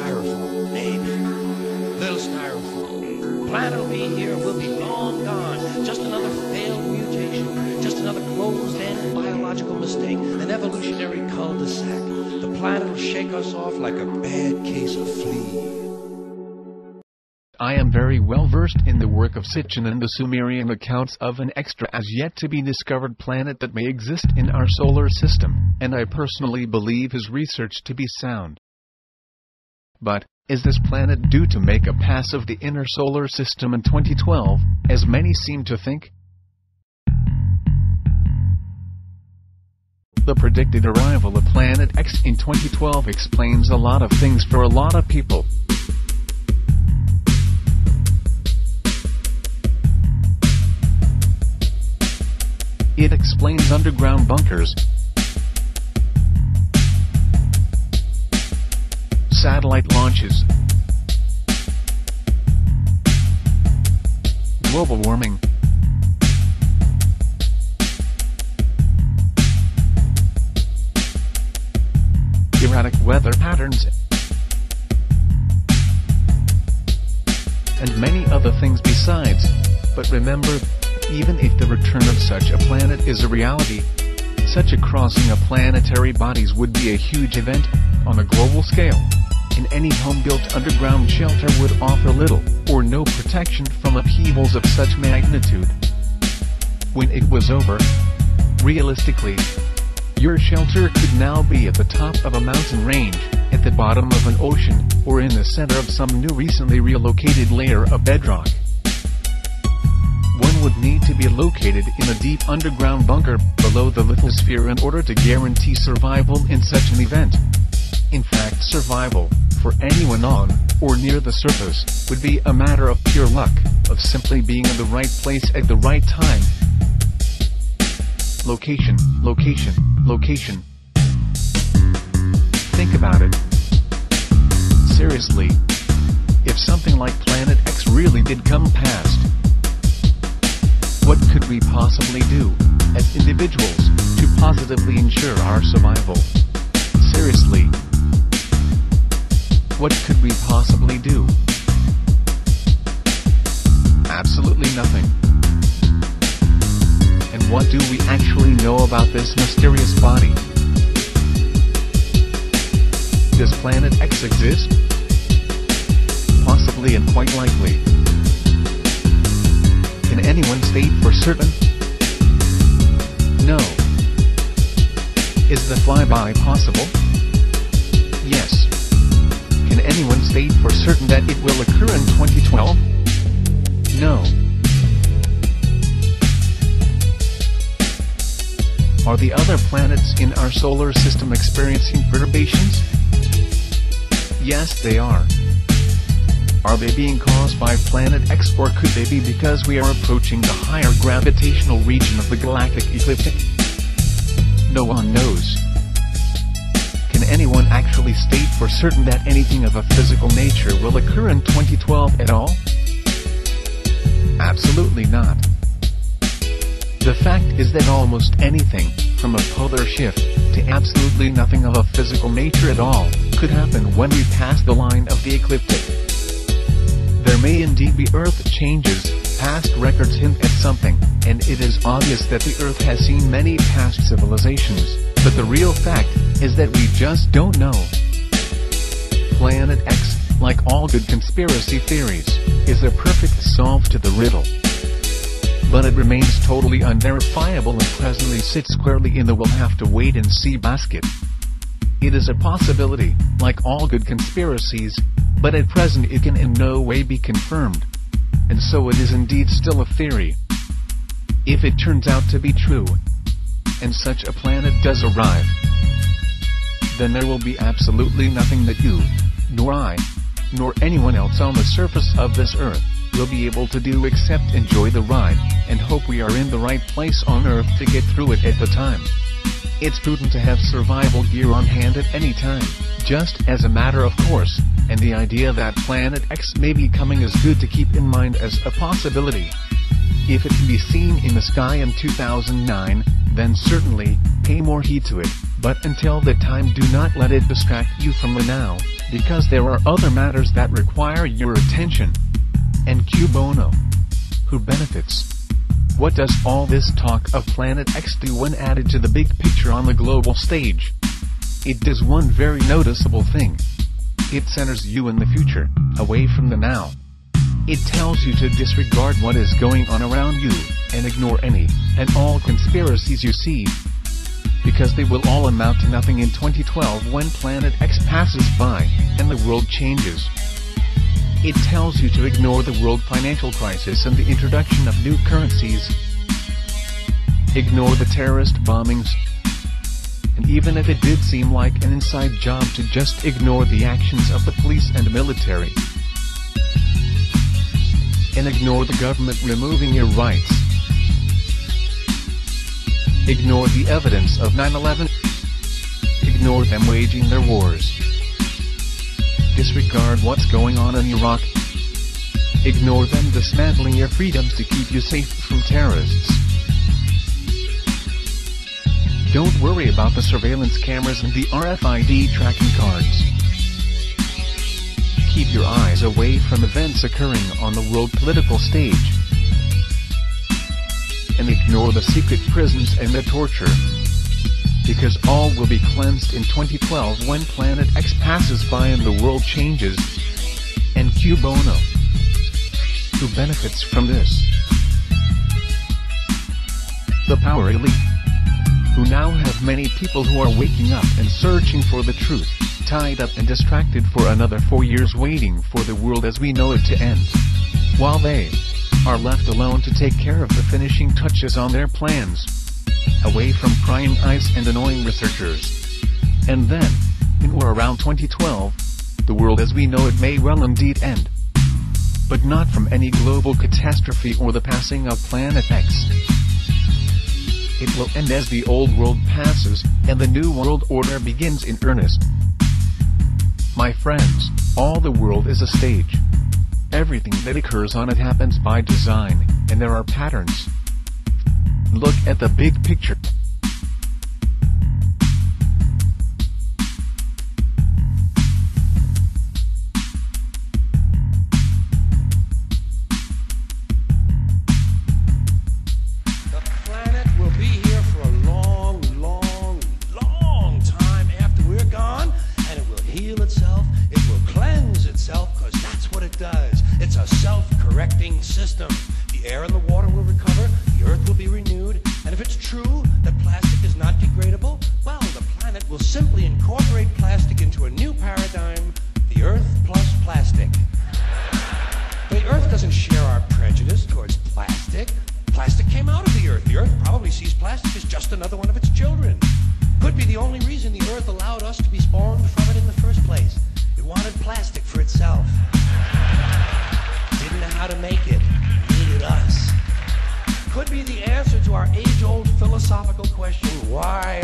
styrofoam, maybe. Little styrofoam. Planet will be here, we'll be long gone. Just another failed mutation. Just another closed-end biological mistake. An evolutionary cul-de-sac. The planet will shake us off like a bad case of flea. I am very well versed in the work of Sitchin and the Sumerian accounts of an extra as yet to be discovered planet that may exist in our solar system, and I personally believe his research to be sound. But, is this planet due to make a pass of the inner solar system in 2012, as many seem to think? The predicted arrival of Planet X in 2012 explains a lot of things for a lot of people. It explains underground bunkers, satellite launches, global warming, erratic weather patterns, and many other things besides. But remember, even if the return of such a planet is a reality, such a crossing of planetary bodies would be a huge event, on a global scale, and any home-built underground shelter would offer little, or no protection from upheavals of such magnitude. When it was over, realistically, your shelter could now be at the top of a mountain range, at the bottom of an ocean, or in the center of some new recently relocated layer of bedrock. One would need to be located in a deep underground bunker below the lithosphere in order to guarantee survival in such an event. In fact, survival, for anyone on, or near the surface, would be a matter of pure luck, of simply being in the right place at the right time. Location, location, location. Think about it. Seriously. If something like Planet X really did come past, what could we possibly do, as individuals, to positively ensure our survival? Seriously. What could we possibly do? Absolutely nothing. And what do we actually know about this mysterious body? Does Planet X exist? Possibly and quite likely. Can anyone state for certain? No. Is the flyby possible? Yes. Can anyone state for certain that it will occur in 2012? No. Are the other planets in our solar system experiencing perturbations? Yes, they are. Are they being caused by Planet X, or could they be because we are approaching the higher gravitational region of the galactic ecliptic? No one knows. Can anyone actually state for certain that anything of a physical nature will occur in 2012 at all? Absolutely not. The fact is that almost anything, from a polar shift, to absolutely nothing of a physical nature at all, could happen when we pass the line of the ecliptic. There may indeed be Earth changes, past records hint at something, and it is obvious that the Earth has seen many past civilizations, but the real fact is that we just don't know. Planet X, like all good conspiracy theories, is a perfect solve to the riddle. But it remains totally unverifiable and presently sits squarely in the we'll have to wait and see basket. It is a possibility, like all good conspiracies, but at present it can in no way be confirmed. And so it is indeed still a theory. If it turns out to be true, and such a planet does arrive, then there will be absolutely nothing that you, nor I, nor anyone else on the surface of this Earth, will be able to do except enjoy the ride, and hope we are in the right place on Earth to get through it at the time. It's prudent to have survival gear on hand at any time, just as a matter of course, and the idea that Planet X may be coming is good to keep in mind as a possibility. If it can be seen in the sky in 2009, then certainly, pay more heed to it, but until that time do not let it distract you from the now. Because there are other matters that require your attention. And Q bono. Who benefits? What does all this talk of Planet X do when added to the big picture on the global stage? It does one very noticeable thing. It centers you in the future, away from the now. It tells you to disregard what is going on around you, and ignore any and all conspiracies you see. Because they will all amount to nothing in 2012 when Planet X passes by, and the world changes. It tells you to ignore the world financial crisis and the introduction of new currencies. Ignore the terrorist bombings. And even if it did seem like an inside job, to just ignore the actions of the police and military. And ignore the government removing your rights. Ignore the evidence of 9/11. Ignore them waging their wars. Disregard what's going on in Iraq. Ignore them dismantling your freedoms to keep you safe from terrorists. Don't worry about the surveillance cameras and the RFID tracking cards. Keep your eyes away from events occurring on the world political stage. And ignore the secret prisons and the torture. Because all will be cleansed in 2012 when Planet X passes by and the world changes. And Q bono. Who benefits from this? The power elite. Who now have many people who are waking up and searching for the truth, tied up and distracted for another 4 years waiting for the world as we know it to end. While they are left alone to take care of the finishing touches on their plans. Away from prying eyes and annoying researchers. And then, in or around 2012, the world as we know it may well indeed end. But not from any global catastrophe or the passing of Planet X. It will end as the old world passes, and the new world order begins in earnest. My friends, all the world is a stage. Everything that occurs on it happens by design, and there are patterns. Look at the big picture. It's a self-correcting system. The air and the water will recover, the earth will be renewed, and if it's true that plastic is not degradable, well, the planet will simply incorporate plastic into a new paradigm, the earth plus plastic. The earth doesn't share our prejudice towards plastic. Plastic came out of the earth. The earth probably sees plastic as just another one of its children. Could be the only reason the earth allowed us to be spawned from it in the first place. It wanted plastic for itself. Didn't know how to make it. Needed us. Could be the answer to our age-old philosophical question, why,